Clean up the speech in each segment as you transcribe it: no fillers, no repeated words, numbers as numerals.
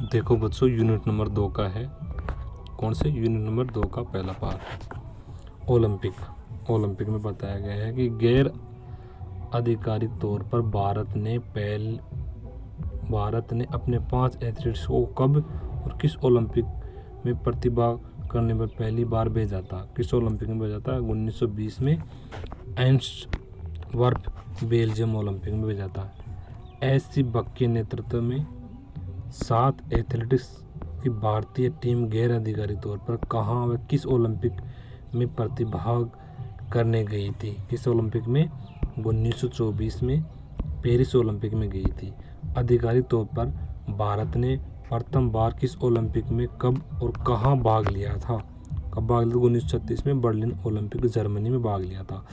देखो बच्चों, unit number 2 का है। कौन से? यूनिट नंबर 2 का पहला पार्ट, ओलंपिक में बताया गया है कि गैर आधिकारिक तौर पर भारत ने अपने 5 एथलीट्स को कब और किस ओलंपिक में प्रतिभाग करने पर पहली बार भेजा था? किस ओलंपिक में भेजा था? 1920 में एंटवर्प बेल्जियम ओलंपिक में भेजा था। एस.सी. बक के नेतृत्व में 7 एथलेटिक्स की भारतीय टीम गैर आधिकारिक तौर पर कहाँ व किस ओलंपिक में प्रतिभाग करने गई थी? किस ओलंपिक में? 1924 में पेरिस ओलंपिक में गई थी। आधिकारिक तौर पर भारत ने प्रथम बार किस ओलंपिक में कब और कहाँ भाग लिया था? कब भाग लिया? 1936 में बर्लिन ओलंपिक जर्मनी में भाग लिया था।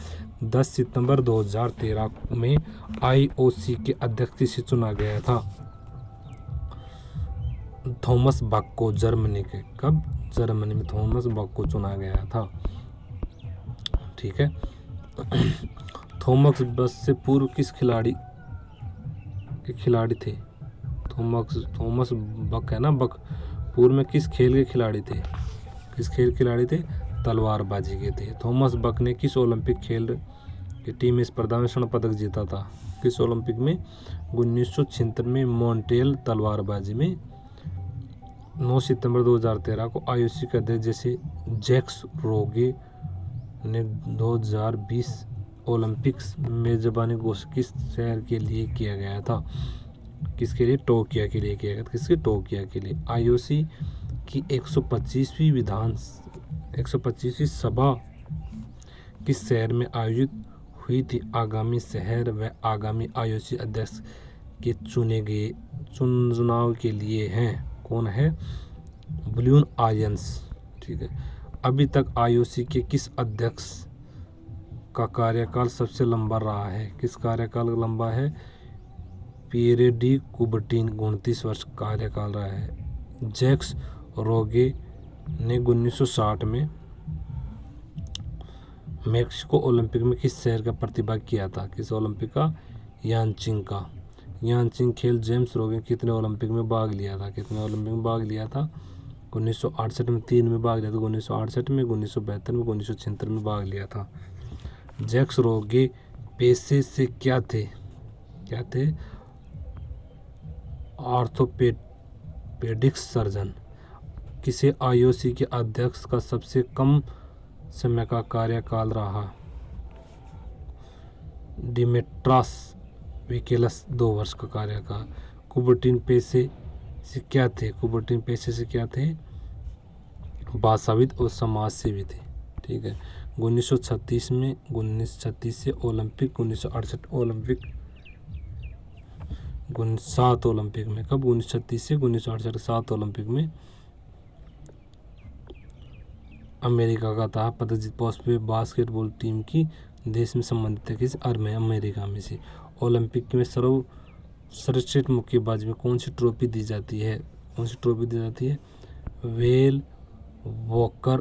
10 सितंबर 2013 में IOC के अध्यक्ष किसे चुना गया था? थॉमस बक को। जर्मनी के। कब? जर्मनी में थॉमस बक को चुना गया था। ठीक है। थॉमस बक से पूर्व किस खिलाड़ी थे? थॉमस बक है ना, बक पूर्व में किस खेल के खिलाड़ी थे? किस खेल के खिलाड़ी थे? तलवारबाजी के थे। थॉमस बक ने किस ओलंपिक खेल की टीम स्पर्धा में स्वर्ण पदक जीता था? किस ओलंपिक में? 1976 में मॉन्ट्रियल तलवारबाजी में। 9 सितंबर 2013 को IOC के अध्यक्ष जैसे जैक्स रोगे ने 2020 ओलंपिक्स में मेजबानी घोषित किस शहर के लिए किया गया था? किसके लिए? टोक्यो के लिए किया गया था। किसके? टोक्यो के लिए। IOC की 125वीं सभा किस शहर में आयोजित हुई थी? आगामी शहर व आगामी IOC अध्यक्ष के चुनाव के लिए हैं। कौन है? Buenos Aires. ठीक है। अभी तक IOC के किस अध्यक्ष का कार्यकाल सबसे लंबा रहा है? किस कार्यकाल लंबा है? पियरे डी कुबर्टिन 29 वर्ष कार्यकाल रहा है। जैक्स रोगे ने 1960 में मैक्सिको ओलंपिक में किस शहर का प्रतिभाग किया था? किस ओलंपिक का? यानचिंग का। यानचिंग खेल जेम्स रोगे कितने ओलंपिक में भाग लिया था? कितने ओलंपिक में भाग लिया था? 1968 में 3 में भाग लिया था। 1968 में, 1972 में, 1976 में भाग लिया था। जैक्स रोगे पेशे से क्या थे? Orthopaedics surgeon. किसे IOC के अध्यक्ष का सबसे कम समय का कार्यकाल रहा? डिमेट्रास विकेलस 2 वर्ष का कार्यकाल। कुबर्टिन पेशे से क्या थे? भाषाविद और समाजसेवी थे। ठीक है। 1936 से ओलंपिक, 1968 ओलंपिक, 7 ओलंपिक में। कब? 1936 से 1968 7 ओलंपिक में अमेरिका का था पदक जीत बास्केटबॉल टीम की देश में संबंधित है किस? अमेरिका में से। ओलंपिक में सर्वश्रेष्ठ मुक्केबाज में कौन सी ट्रॉफी दी जाती है? वेल वॉकर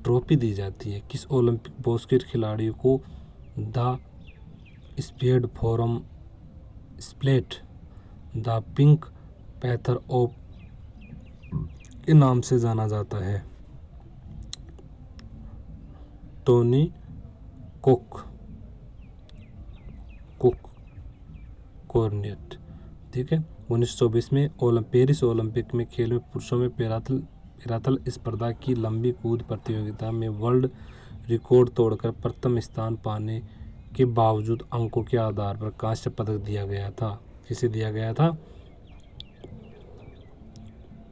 ट्रॉफी दी जाती है। किस ओलंपिक बास्केट खिलाड़ी को द पिंक पैंथर ऑफ के नाम से जाना जाता है? Tony Cornet. ठीक है। 1924 में पेरिस ओलंपिक में खेल में पुरुषों में पैराथल स्पर्धा की लंबी कूद प्रतियोगिता में वर्ल्ड रिकॉर्ड तोड़कर प्रथम स्थान पाने के बावजूद अंकों के आधार पर कांस्य पदक दिया गया था। किसे दिया गया था?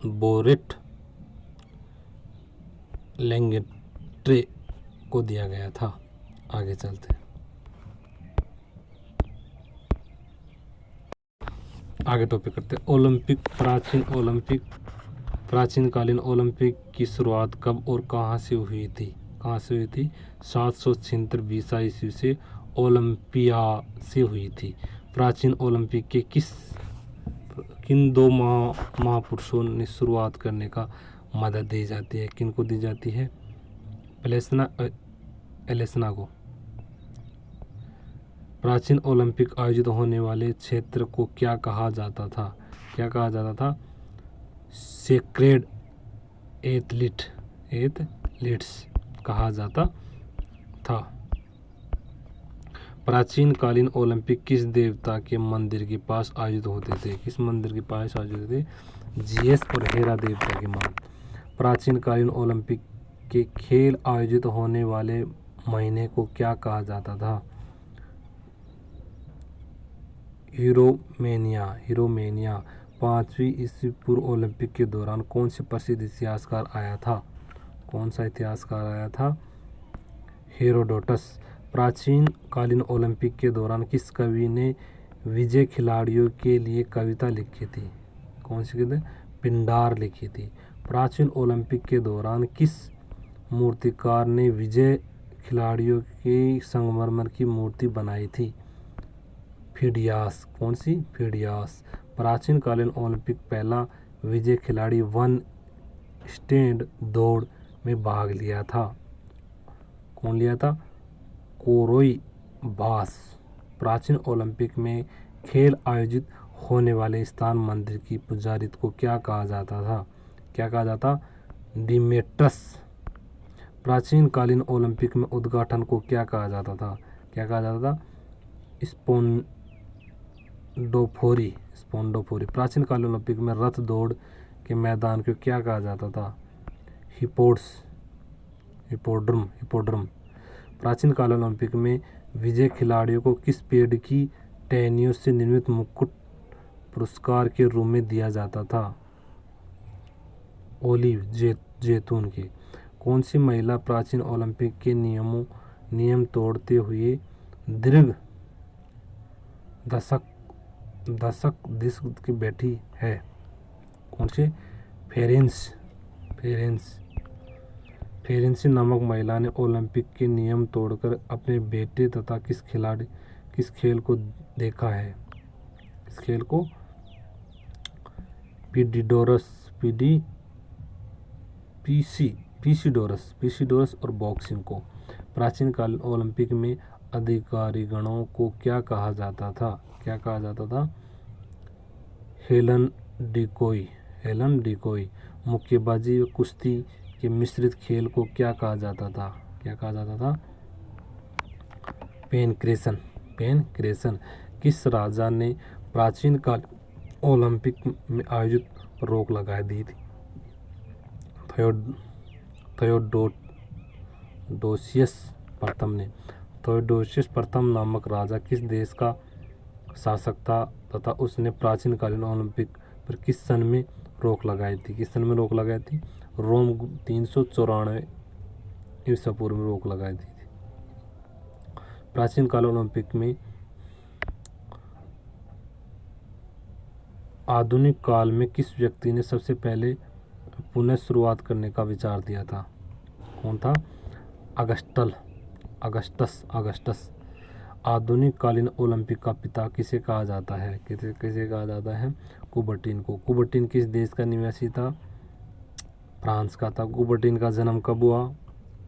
बोरेट लैंगेट्रे को दिया गया था। आगे चलते हैं। आगे टॉपिक करते हैं। प्राचीनकालीन ओलंपिक की शुरुआत कब और कहाँ से हुई थी? 776 बीसा ईस्वी से ओलंपिया से हुई थी। प्राचीन ओलंपिक के किन 2 महापुरुषों ने शुरुआत करने का मदद दी जाती है? किन को दी जाती है? एलेसना को। प्राचीन ओलंपिक आयोजित होने वाले क्षेत्र को क्या कहा जाता था? सेक्रेड एथलीट्स कहा जाता था। प्राचीन कालीन ओलंपिक किस देवता के मंदिर के पास आयोजित होते थे? किस मंदिर के पास आयोजित होते थे? जीएस और हेरा देवता के मान। प्राचीन कालीन ओलंपिक के खेल आयोजित होने वाले महीने को क्या कहा जाता था? हीरोमेनिया। 5वीं ईस्वी पूर्व ओलंपिक के दौरान कौन से प्रसिद्ध इतिहासकार आया था? कौन सा इतिहासकार आया था? हेरोडोटस। प्राचीन कालीन ओलंपिक के दौरान किस कवि ने विजय खिलाड़ियों के लिए कविता लिखी थी? कौन सी कविता? पिंडार लिखी थी। प्राचीन ओलंपिक के दौरान किस मूर्तिकार ने विजय खिलाड़ियों की संगमरमर की मूर्ति बनाई थी? फिडियास। कौन सी? फिडियास। प्राचीन कालीन ओलंपिक पहला विजय खिलाड़ी वन स्टैंड दौड़ में भाग लिया था। कौन लिया था? कोरोई बास। प्राचीन ओलंपिक में खेल आयोजित होने वाले स्थान मंदिर की पुजारी को क्या कहा जाता था? क्या कहा जाता? डिमेट्रस। प्राचीन कालीन ओलंपिक में उद्घाटन को क्या कहा जाता था? क्या कहा जाता था? स्पोंडोफोरी। प्राचीन कालीन ओलंपिक में रथ दौड़ के मैदान को क्या कहा जाता था? हिपोड्रम। प्राचीन कालीन ओलंपिक में विजय खिलाड़ियों को किस पेड़ की टहनियों से निर्मित मुकुट पुरस्कार के रूप में दिया जाता था? ओलिव जैतून के। कौन सी महिला प्राचीन ओलंपिक के नियम तोड़ते हुए दीर्घ दशक की बैठी है? कौन से? फेरेंसी नामक महिला ने ओलंपिक के नियम तोड़कर अपने बेटे तथा किस खेल को देखा है? इस खेल को? पीसीडोरस और बॉक्सिंग को। प्राचीन कालीन ओलंपिक में अधिकारीगणों को क्या कहा जाता था? क्या कहा जाता था? हेलन डिकोई। मुक्केबाजी व कुश्ती के मिश्रित खेल को क्या कहा जाता था? क्या कहा जाता था? पेनक्रेशन। किस राजा ने प्राचीन काल ओलंपिक में आयोजित पर रोक लगा दी थी? थयोडोसियस प्रथम ने। थयोडोसियस प्रथम नामक राजा किस देश का शासक था तथा उसने प्राचीन कालीन ओलंपिक पर किस सन में रोक लगाई थी? किस सन में रोक लगाई थी? रोम 394 ईसा पूर्व में रोक लगाई थी। प्राचीन कालीन ओलंपिक में आधुनिक काल में किस व्यक्ति ने सबसे पहले पुनः शुरुआत करने का विचार दिया था? कौन था? अगस्टस। आधुनिक कालीन ओलंपिक का पिता किसे कहा जाता है? किसे कहा जाता है? कुबर्टिन को। कुबर्टिन किस देश का निवासी था? फ्रांस का था। कुबर्टिन का जन्म कब हुआ?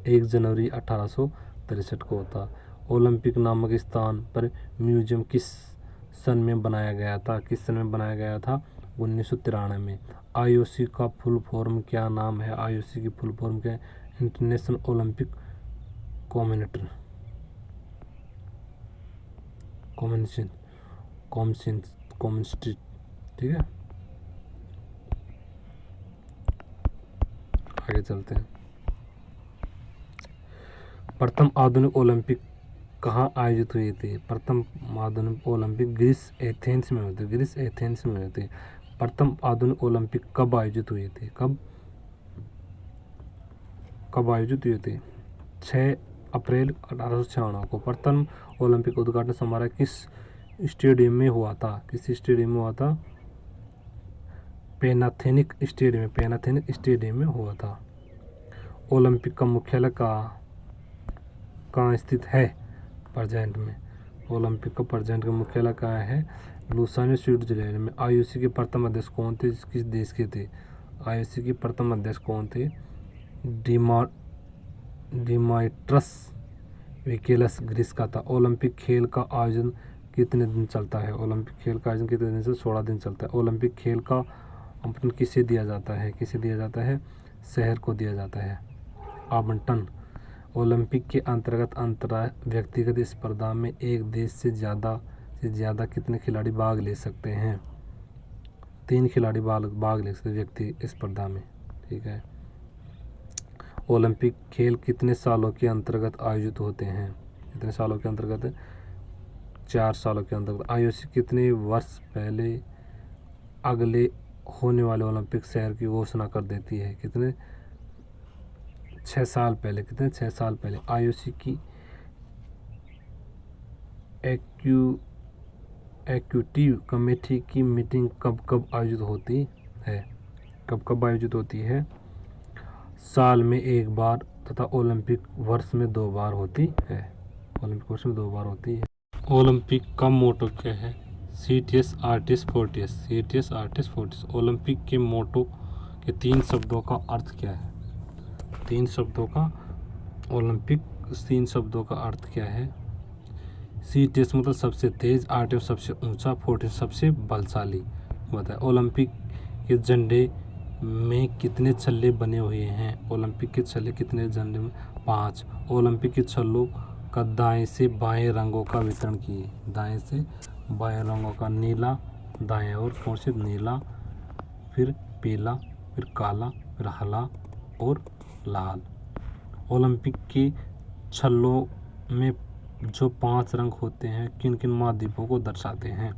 1 जनवरी 1863 को होता। ओलंपिक नामक स्थान पर म्यूजियम किस सन में बनाया गया था? किस सन में बनाया गया था? 1993 में। आईओसी का फुल फॉर्म क्या नाम है? आईओसी की फुल फॉर्म क्या है? International Olympic comity. ठीक है, आगे चलते हैं। प्रथम आधुनिक ओलंपिक कहाँ आयोजित हुई थी? प्रथम आधुनिक ओलंपिक ग्रीस एथेंस में हुई थी। प्रथम आधुनिक ओलंपिक कब आयोजित हुई थी? कब आयोजित हुई थी? 6 अप्रैल 1896 को। प्रथम ओलंपिक उद्घाटन समारोह किस स्टेडियम में हुआ था? किस स्टेडियम में हुआ था? पैनाथेनिक स्टेडियम में हुआ था। ओलंपिक का मुख्यालय कहाँ स्थित है? प्रेजेंट में। ओलंपिक का प्रेजेंट का मुख्यालय कहाँ है? लुसाने, स्विट्जरलैंड में। आईओसी के प्रथम अध्यक्ष कौन थे? किस देश के थे? आईओसी के प्रथम अध्यक्ष कौन थे? डिमाइट्रस विकेलस ग्रीस का था। ओलंपिक खेल का आयोजन कितने दिन चलता है? ओलंपिक खेल का आयोजन कितने दिन से? 16 दिन चलता है। ओलंपिक खेल का आवंटन किसे दिया जाता है? किसे दिया जाता है? शहर को दिया जाता है आवंटन। ओलंपिक के अंतर्गत अंतरराष्ट्रीय व्यक्तिगत स्पर्धा में एक देश से ज़्यादा कितने खिलाड़ी भाग ले सकते हैं? 3 खिलाड़ी भाग ले सकते व्यक्ति स्पर्धा में। ठीक है। ओलंपिक खेल कितने सालों के अंतर्गत आयोजित होते हैं? कितने सालों के अंतर्गत? 4 सालों के अंतर्गत। आईओसी कितने वर्ष पहले अगले होने वाले ओलंपिक शहर की घोषणा कर देती है? कितने? 6 साल पहले। कितने? 6 साल पहले। आईओसी की एग्जीक्यूटिव कमेटी की मीटिंग कब आयोजित होती है? कब आयोजित होती है? साल में 1 बार तथा ओलंपिक वर्ष में 2 बार होती है। ओलंपिक वर्ष में 2 बार होती है। ओलंपिक का मोटो क्या है? CTS आर्टिस फोर्टिस। CTS आर्टिस फोर्टिस। ओलंपिक के मोटो के 3 शब्दों का अर्थ क्या है? 3 शब्दों का ओलंपिक 3 शब्दों का अर्थ क्या है? CTS मतलब सबसे तेज, आर्टिस सबसे ऊंचा, फोर्टिस सबसे बलशाली होता है। ओलंपिक के झंडे में कितने छल्ले बने हुए हैं? ओलंपिक के छल्ले कितने झंडे में? 5। ओलंपिक के छल्लों का दाएं से बाएं रंगों का वितरण किए। दाएं से बाएं रंगों का नीला दाएं और कौन से? नीला, फिर पीला, फिर काला, फिर हरा और लाल। ओलंपिक के छल्लों में जो 5 रंग होते हैं किन किन महाद्वीपों को दर्शाते हैं?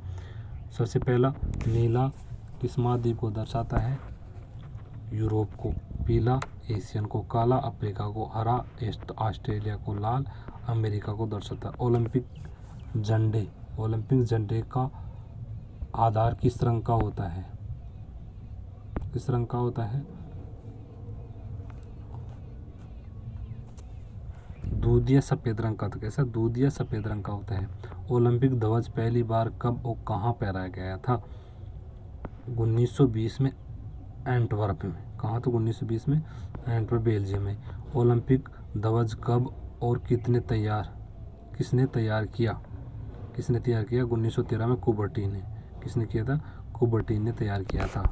सबसे पहला नीला किस महाद्वीप को दर्शाता है? यूरोप को। पीला एशियन को। काला अफ्रीका को। हरा ऑस्ट्रेलिया को। लाल अमेरिका को दर्शाता है। ओलंपिक झंडे का आधार किस रंग का होता है? किस रंग का होता है? दूध या सफ़ेद रंग का। तो कैसा? दूध या सफ़ेद रंग का होता है। ओलंपिक ध्वज पहली बार कब और कहाँ फहराया गया था? 1920 में एंटवर्प में। कहाँ? तो 1920 में एंटवर्प बेल्जियम में। ओलंपिक ध्वज कब और किसने तैयार किया? 1913 में कुबर्टीन ने। किसने किया था? कुबर्टीन ने तैयार किया था।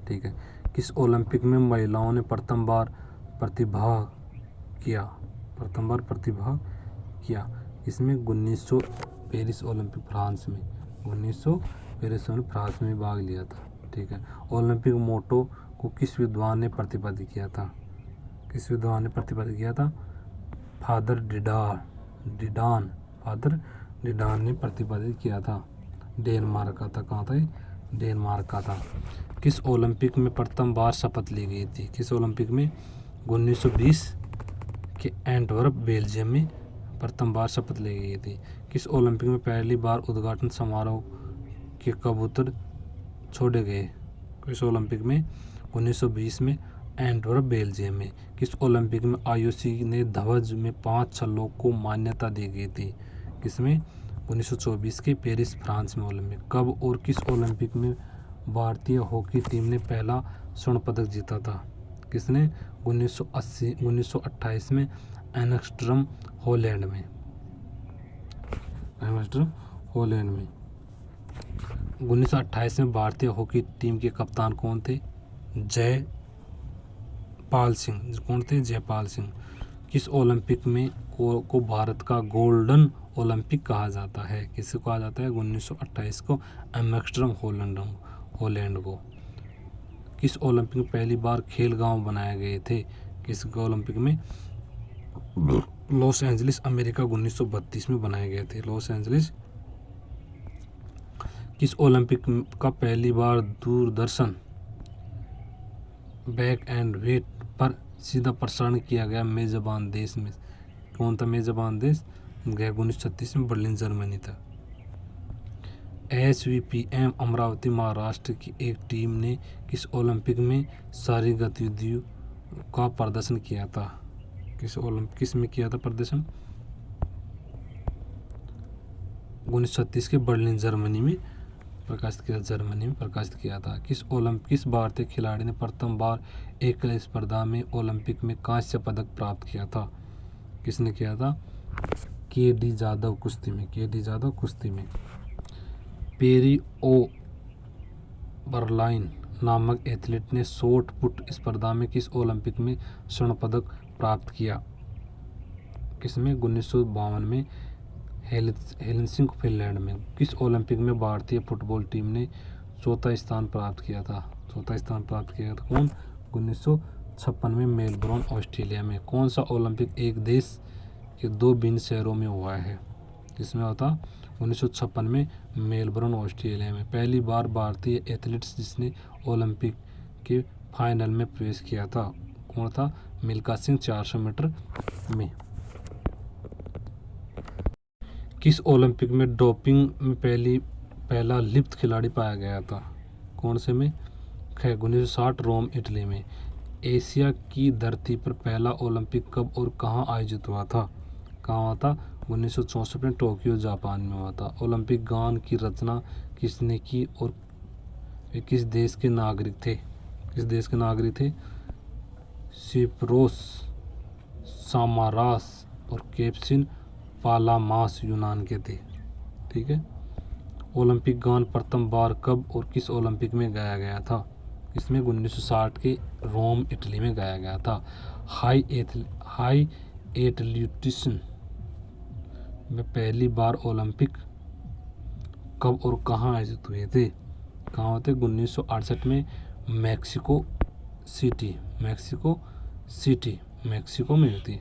ठीक है। किस ओलंपिक में महिलाओं ने प्रथम बार प्रतिभाग किया? इसमें 1900 पेरिस ओलंपिक फ्रांस में। 1900 पेरिस ओलंपिक फ्रांस में भाग लिया था। ठीक है। ओलंपिक मोटो को किस विद्वान ने प्रतिपादित किया था? किस विद्वान ने प्रतिपादित किया था? फादर डिडान ने प्रतिपादित किया था। डेनमार्क का था। कहाँ था? डेनमार्क का था। किस ओलंपिक में प्रथम बार शपथ ली गई थी? किस ओलंपिक में? 1920 के एंटवर्प बेल्जियम में प्रथम बार शपथ ली गई थी। किस ओलंपिक में पहली बार उद्घाटन समारोह के कबूतर छोड़े गए? किस ओलंपिक में? 1920 में एंटवर्प बेल्जियम में। किस ओलंपिक में आईओसी ने ध्वज में 5 छल्लों को मान्यता दी गई थी? किसमें? 1924 के पेरिस फ्रांस में ओलंपिक। कब और किस ओलंपिक में भारतीय हॉकी टीम ने पहला स्वर्ण पदक जीता था? किसने? 1928 में एम्स्टर्डम हॉलैंड में। 1928 में भारतीय हॉकी टीम के कप्तान कौन थे? जयपाल सिंह। कौन थे? जयपाल सिंह। किस ओलंपिक में को भारत का गोल्डन ओलंपिक कहा जाता है? किसे कहा जाता है? 1928 को एम्स्टर्डम हॉलैंड को। किस ओलंपिक में पहली बार खेल गांव बनाए गए थे? किस ओलंपिक में? लॉस एंजलिस अमेरिका 1932 में बनाए गए थे। Los Angeles. किस ओलंपिक का पहली बार दूरदर्शन बैक एंड वेट पर सीधा प्रसारण किया गया मेजबान देश में? कौन था मेजबान देश? 1936 में बर्लिन जर्मनी था। SVPM अमरावती महाराष्ट्र की एक टीम ने किस ओलंपिक में सारी गतिविधियों का प्रदर्शन किया था? किस में किया था प्रदर्शन? 1936 के बर्लिन जर्मनी में प्रकाशित किया था। किस भारतीय खिलाड़ी ने प्रथम बार एकल स्पर्धा में ओलंपिक में कांस्य पदक प्राप्त किया था? किसने किया था? KD जाधव कुश्ती में। पेरी ओ बर्लाइन नामक एथलीट ने शॉट पुट स्पर्धा में किस ओलंपिक में स्वर्ण पदक प्राप्त किया? किसमें? 1952 में हेलसिंकी फिनलैंड में। किस ओलंपिक में भारतीय फुटबॉल टीम ने चौथा स्थान प्राप्त किया था? कौन? 1956 में मेलबोर्न ऑस्ट्रेलिया में। कौन सा ओलंपिक एक देश के दो भिन्न शहरों में हुआ है? किसमें होता? 1956 में मेलबोर्न ऑस्ट्रेलिया में। पहली बार भारतीय एथलीट्स जिसने ओलंपिक के फाइनल में प्रवेश किया था, कौन था? मिल्खा सिंह 400 मीटर में। किस ओलंपिक में डोपिंग में पहला लिप्त खिलाड़ी पाया गया था? कौन से में? 1960 रोम इटली में। एशिया की धरती पर पहला ओलंपिक कब और कहाँ आयोजित हुआ था? कहाँ हुआ था? 1964 में टोक्यो जापान में हुआ था। ओलंपिक गान की रचना किसने की और वे किस देश के नागरिक थे? सिप्रोस, सामारास और कैप्सिन पालामास यूनान के थे। ठीक है। ओलंपिक गान प्रथम बार कब और किस ओलंपिक में गाया गया था? इसमें 1960 के रोम इटली में गाया गया था। हाई एथलेटिक्स में पहली बार ओलंपिक कब और कहाँ आयोजित हुए थे? कहाँ होते? 1968 में मेक्सिको सिटी मेक्सिको में होती।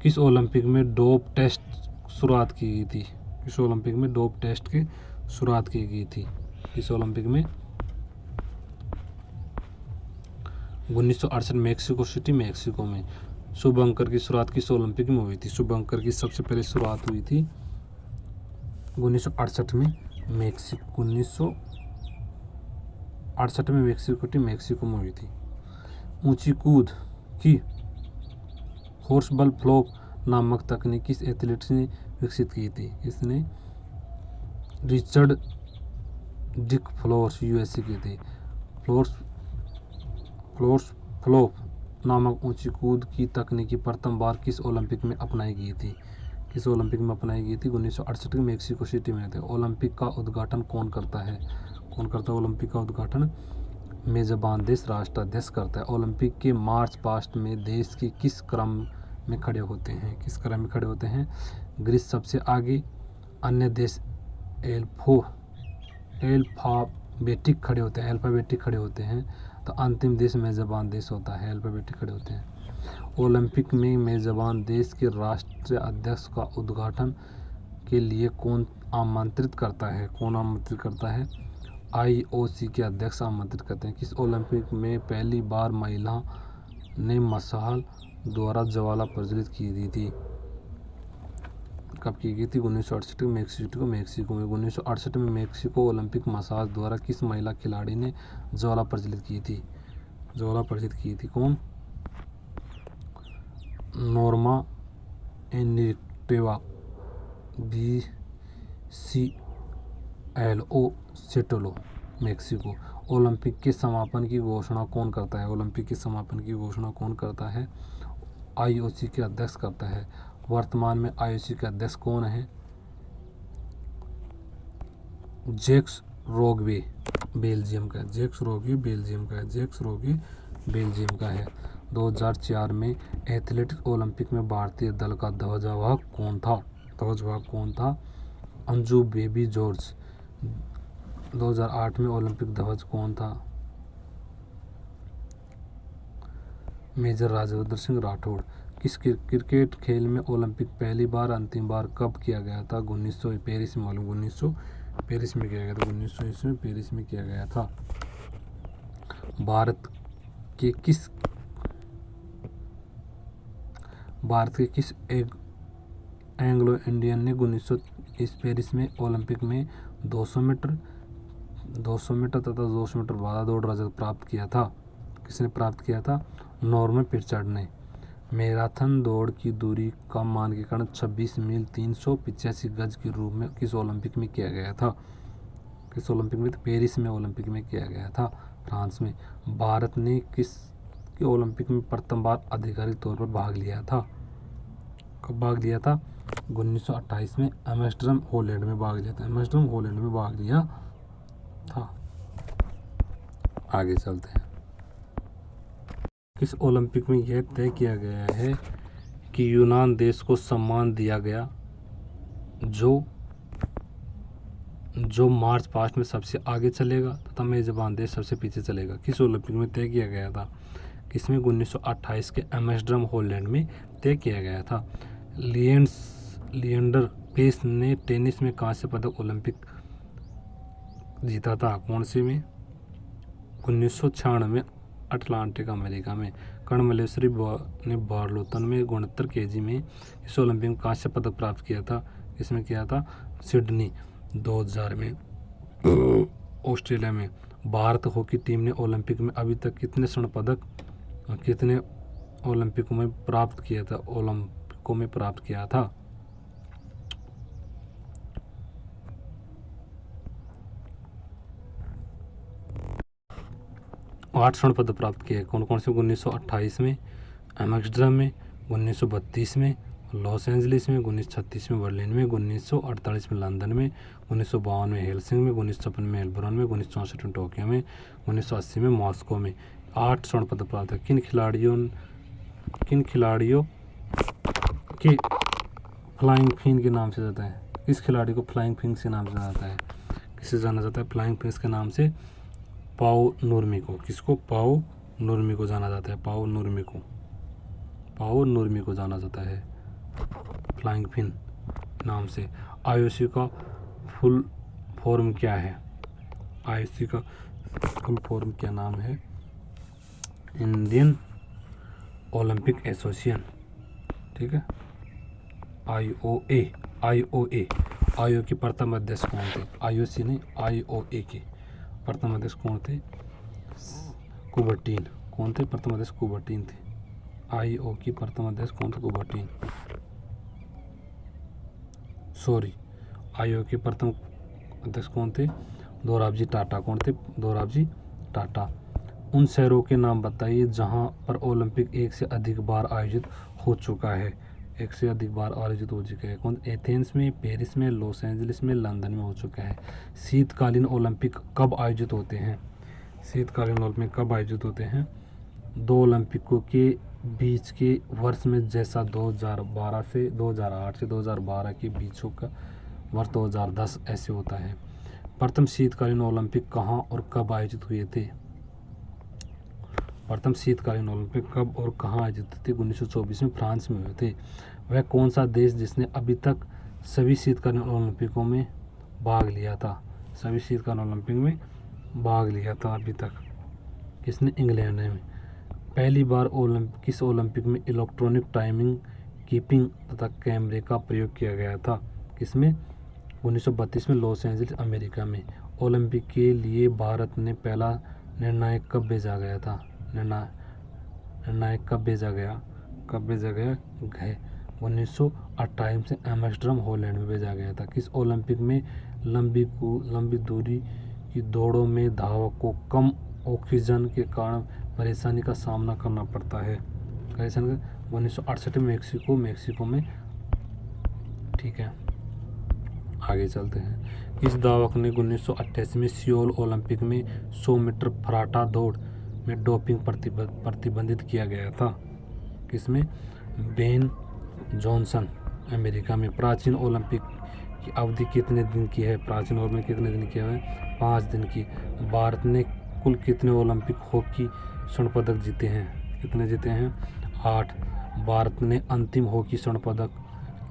किस ओलंपिक में डोप टेस्ट शुरुआत की गई थी? किस ओलंपिक में डोप टेस्ट की शुरुआत की गई थी? किस ओलंपिक में? 1968 मेक्सिको सिटी मेक्सिको में। शुभ अंकर की शुरुआत किस ओलंपिक में हुई थी? शुभ अंकर की सबसे पहले शुरुआत हुई थी 1968 में मेक्सिको मेक्सिको में हुई थी। ऊंची कूद की हॉर्सबल फ्लॉप नामक तकनीक किस एथलीट ने विकसित की थी? इसने रिचर्ड डिक फ्लोर्स यूएसए की थी। फ्लॉप नामक ऊंची कूद की तकनीकी प्रथम बार किस ओलंपिक में अपनाई गई थी? 1968 के मेक्सिको सिटी में थे। ओलंपिक का उद्घाटन कौन करता है? ओलंपिक का उद्घाटन मेजबान देश राष्ट्राध्यक्ष करता है। ओलंपिक के मार्च पास्ट में देश के किस क्रम में खड़े होते हैं? ग्रीस सबसे आगे, अन्य देश अल्फाबेटिक खड़े होते हैं तो अंतिम देश मेजबान देश होता है। अल्फाबेटिक खड़े होते हैं। ओलंपिक में मेजबान देश के राष्ट्रीय अध्यक्ष का उद्घाटन के लिए कौन आमंत्रित करता है? IOC के अध्यक्ष आमंत्रित करते हैं। किस ओलंपिक में पहली बार महिला ने मशाल द्वारा ज्वाला प्रज्वलित की गई थी? कब की गई थी? 1968 में मेक्सिको में। 1968 में मेक्सिको ओलंपिक मशाल द्वारा किस महिला खिलाड़ी ने ज्वाला प्रज्वलित की थी? कौन? Norma Enriqueta BCLO Sotelo Mexico. Olympic के समापन की घोषणा कौन करता है? IOC के अध्यक्ष करता है। वर्तमान में IOC के अध्यक्ष कौन है? जैक्स रोगवे बेल्जियम का है। 2004 में एथलेटिक्स ओलंपिक में भारतीय दल का ध्वजवाहक कौन था? Anju baby George. 2008 में ओलंपिक ध्वज कौन था? मेजर राजवर्धन सिंह राठौड़। किस क्रिकेट खेल में ओलंपिक पहली बार अंतिम बार कब किया गया था? 1900 पेरिस में किया गया था। भारत के किस एंग्लो इंडियन ने 1900 पेरिस में ओलंपिक में 200 मीटर तथा 200 मीटर भाला दौड़ रजत प्राप्त किया था? किसने प्राप्त किया था? नॉर्मन पिचार्ड ने। मैराथन दौड़ की दूरी का मानकीकरण 26 मील 385 गज के रूप में किस ओलंपिक में किया गया था? पेरिस में ओलंपिक में किया गया था, फ्रांस में। भारत ने किस ओलंपिक में प्रथम बार आधिकारिक तौर पर भाग लिया था? कब भाग लिया था? 1928 में एम्स्टर्डम हॉलैंड में भाग लिया था। एम्स्टर्डम हॉलैंड में भाग लिया था। आगे चलते हैं। किस ओलंपिक में यह तय किया गया है कि यूनान देश को सम्मान दिया गया जो मार्च पास्ट में सबसे आगे चलेगा तथा मेजबान देश सबसे पीछे चलेगा? किस ओलंपिक में तय किया गया था? किसमें? 1928 के एम्स्टर्डम हॉलैंड में तय किया गया था। लिएंडर पेस ने टेनिस में कांस्य पदक ओलंपिक जीता था। कौन से में? 1996 में अटलांटिक अमेरिका में। कर्ण मल्लेश्वरी ने बार्लोतन में 69 kg में इस ओलंपिक में कांस्य पदक प्राप्त किया था। इसमें किया था? सिडनी 2000 में। ऑस्ट्रेलिया में। भारत हॉकी टीम ने ओलंपिक में अभी तक कितने स्वर्ण पदक कितने ओलंपिकों में प्राप्त किया था? 8 स्वर्ण पदक प्राप्त किए। कौन कौन से? 1928 में एम्स्टर्डम में, 1932 में लॉस एंजलिस में, 1936 में बर्लिन में, 1948 में लंदन में, 1952 में हेलसिंकी में, 1956 में मेलबोर्न में, 1964 में टोक्यो में, 1980 में मॉस्को में। 8 स्वर्ण पदक प्राप्त है। किन खिलाड़ियों के फ्लाइंग फिन के नाम से जाता है? किस खिलाड़ी को फ्लाइंग फिन के नाम से जाना जाता है? किसे जाना जाता है फ्लाइंग फिन के नाम से? पाओ नूर्मी को। किसको? पाओ नूर्मी को जाना जाता है। पाओ नूर्मी को जाना जाता है फ्लाइंग फिन नाम से। आईओसी का फुल फॉर्म क्या है? आईओसी का फुल फॉर्म क्या नाम है? Indian Olympic association. ठीक है। आईओए के प्रथम अध्यक्ष कौन थे? आईओसी नहीं, आईओए के प्रथम अध्यक्ष कौन थे? कुबर्टीन। कौन थे? प्रथम अध्यक्ष कुबर्टीन थे। आईओ की प्रथम अध्यक्ष कौन थे? कुबर्टीन। आईओ के प्रथम अध्यक्ष कौन थे? दोराबजी टाटा। कौन थे? दोराबजी टाटा। उन शहरों के नाम बताइए जहां पर ओलंपिक एक से अधिक बार आयोजित हो चुका है। कौन? एथेंस में, पेरिस में, लॉस एंजलिस में, लंदन में हो चुका है। शीतकालीन ओलंपिक कब आयोजित होते हैं? दो ओलंपिकों के बीच के वर्ष में, जैसा 2008 से 2012 के बीचों का वर्ष 2010 ऐसे होता है। प्रथम शीतकालीन ओलंपिक कहाँ और कब आयोजित हुए थे? 1924 में फ्रांस में हुए थे। वह कौन सा देश जिसने अभी तक सभी शीतकालीन ओलंपिकों में भाग लिया था? अभी तक किसने? इंग्लैंड में। पहली बार किस ओलंपिक में इलेक्ट्रॉनिक टाइमिंग कीपिंग तथा कैमरे का प्रयोग किया गया था? किसमें? 1932 में लॉस एंजलिस अमेरिका में। ओलंपिक के लिए भारत ने पहला निर्णायक कब भेजा गया था? 1928 से एम्स्टर्डम हॉलैंड में भेजा गया था। किस ओलंपिक में लंबी दूरी की दौड़ों में धावक को कम ऑक्सीजन के कारण परेशानी का सामना करना पड़ता है? 1968 में मेक्सिको में। ठीक है, आगे चलते हैं। इस धावक ने 1988 में सियोल ओलंपिक में 100 मीटर फर्राटा दौड़ में डोपिंग प्रतिबंधित किया गया था। किसमें? बेन जॉनसन अमेरिका में। प्राचीन ओलंपिक की अवधि कितने दिन की है? 5 दिन की। भारत ने कुल कितने ओलंपिक हॉकी स्वर्ण पदक जीते हैं? कितने जीते हैं? 8। भारत ने अंतिम हॉकी स्वर्ण पदक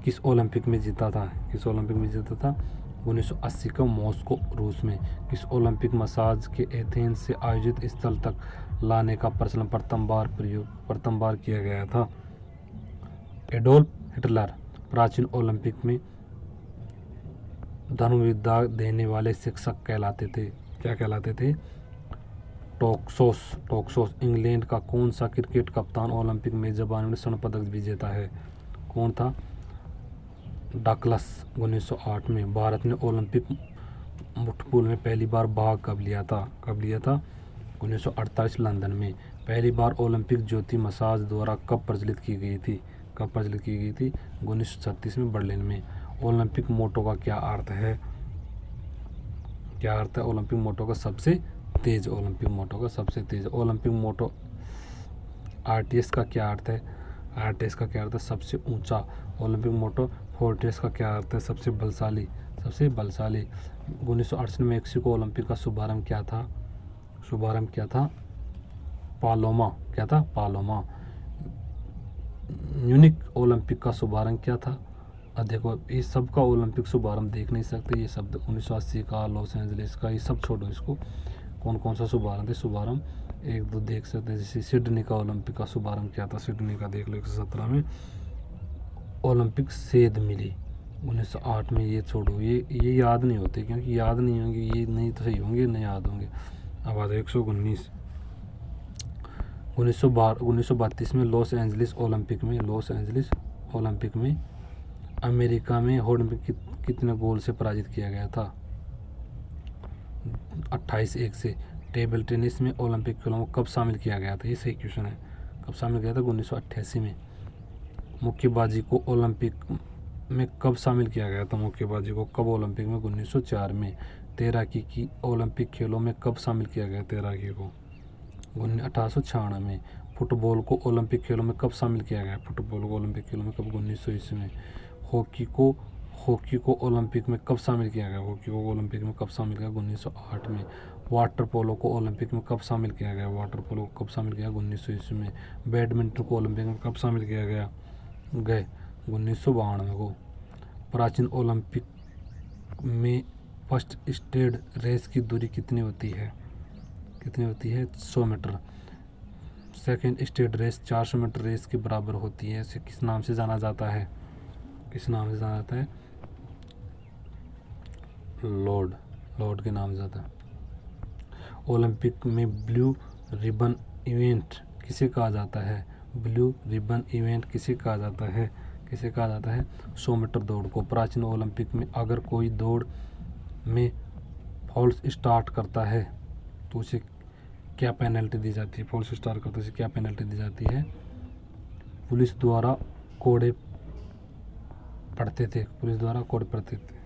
किस ओलंपिक में जीता था? 1980 का मॉस्को रूस में। किस ओलंपिक मसाज के एथेंस से आयोजित स्थल तक लाने का प्रचलन प्रथम बार किया गया था? एडोल्फ हिटलर प्राचीन ओलंपिक में धनुर्विद्या देने वाले शिक्षक कहलाते थे। क्या कहलाते थे? टोक्सोस। इंग्लैंड का कौन सा क्रिकेट कप्तान ओलंपिक मेजबानी में स्वर्ण पदक विजेता है? कौन था? डगलस। 1908 में। भारत ने ओलंपिक मुठभेड़ में पहली बार भाग कब लिया था? 1948 लंदन में। पहली बार ओलंपिक ज्योति मसाज द्वारा कब प्रचलित की गई थी? कब प्रचलित की गई थी? 1936 में बर्लिन में। ओलंपिक मोटो का क्या अर्थ है? क्या अर्थ है ओलंपिक मोटो का? सबसे तेज। ओलंपिक मोटो का सबसे तेज। ओलंपिक मोटो आरटीएस का क्या अर्थ है? आरटीएस का क्या अर्थ है? सबसे ऊंचा। ओलंपिक मोटो फोर्टियस का क्या अर्थ है? सबसे बलशाली। सबसे बलशाली। 1968 में मेक्सिको ओलंपिक का शुभारंभ क्या था? शुभारंभ क्या था? पालोमा। क्या था? पालोमा। म्यूनिक ओलंपिक का शुभारंभ क्या था? देखो ये सब का ओलंपिक शुभारंभ देख नहीं सकते, ये शब्द 1980 का, लॉस एंजलिस का, ये सब छोड़ो, इसको कौन कौन सा शुभारंभ है? शुभारंभ एक दो देख सकते हैं, जैसे सिडनी का ओलंपिक का शुभारंभ क्या था? सिडनी का देख लो 1917 में। ओलंपिक सेध मिली 1908 में। ये छोड़ो, ये याद नहीं होते, क्योंकि याद नहीं होंगे, ये नहीं तो सही होंगे, नहीं याद होंगे। अब आ जाए 119 1932 में लॉस एंजलिस ओलंपिक में। लॉस एंजलिस ओलंपिक में अमेरिका में ओलंपिक कितने गोल से पराजित किया गया था? 28-1 से। टेबल टेनिस में ओलंपिक खेलों को कब शामिल किया गया था? ये सही क्वेश्चन है। कब शामिल किया था? 1988 में। मुक्केबाजी को ओलंपिक में कब शामिल किया गया था? मुक्केबाजी को कब ओलंपिक में? 1904 में। तैराकी की ओलंपिक खेलों में कब शामिल किया गया? तैराकी को 1896 में। फुटबॉल को ओलंपिक खेलों में कब शामिल किया गया? फुटबॉल को ओलंपिक खेलों में कब? 1900 ईस्वी में। हॉकी को ओलंपिक में कब शामिल किया गया? हॉकी को ओलंपिक में कब शामिल किया? 1908 में। वाटर पोलो को ओलंपिक में कब शामिल किया गया? वाटर पोलो को कब शामिल किया? 1900 ईस्वी में। बैडमिंटन को ओलंपिक में कब शामिल किया गया? 1992 को। प्राचीन ओलंपिक में फर्स्ट स्टेड रेस की दूरी कितनी होती है? कितनी होती है? 100 मीटर। सेकेंड स्टेड रेस 400 मीटर रेस के बराबर होती है। इसे किस नाम से जाना जाता है? किस नाम से जाना जाता है? लॉर्ड के नाम से जाता है। ओलंपिक में ब्लू रिबन इवेंट किसे कहा जाता है? ब्लू रिबन इवेंट किसे कहा जाता है? किसे कहा जाता है? 100 मीटर दौड़ को। प्राचीन ओलंपिक में अगर कोई दौड़ में फॉल्स स्टार्ट करता है तो उसे क्या पेनल्टी दी जाती है? फॉल्स स्टार्ट करते उसे क्या पेनल्टी दी जाती है? पुलिस द्वारा कोड़े पड़ते थे। पुलिस द्वारा कोड़े पड़ते थे।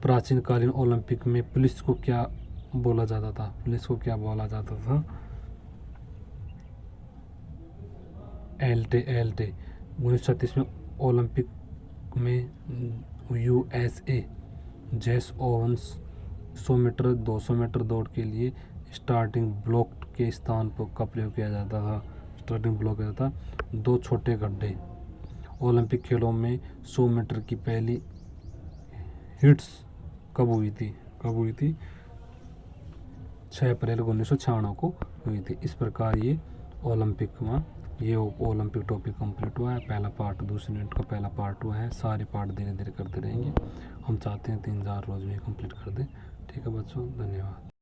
प्राचीन कालीन ओलंपिक में पुलिस को क्या बोला जाता था? पुलिस को क्या बोला जाता था? एल्टे। 1936 में ओलंपिक में यूएसए जेस ओवंस 100 मीटर 200 मीटर दौड़ के लिए स्टार्टिंग ब्लॉक के स्थान पर का प्रयोग किया जाता था। स्टार्टिंग ब्लॉक किया जाता था। 2 छोटे गड्ढे। ओलंपिक खेलों में 100 मीटर की पहली हिट्स कब हुई थी? 6 अप्रैल 1996 को हुई थी। इस प्रकार ये ओलंपिक टॉपिक कंप्लीट हुआ है। पहला पार्ट, दूसरे यूनिट का पहला पार्ट हुआ है। सारे पार्ट धीरे धीरे करते रहेंगे। हम चाहते हैं 3-4 रोज में कंप्लीट कर दें। ठीक है बच्चों, धन्यवाद।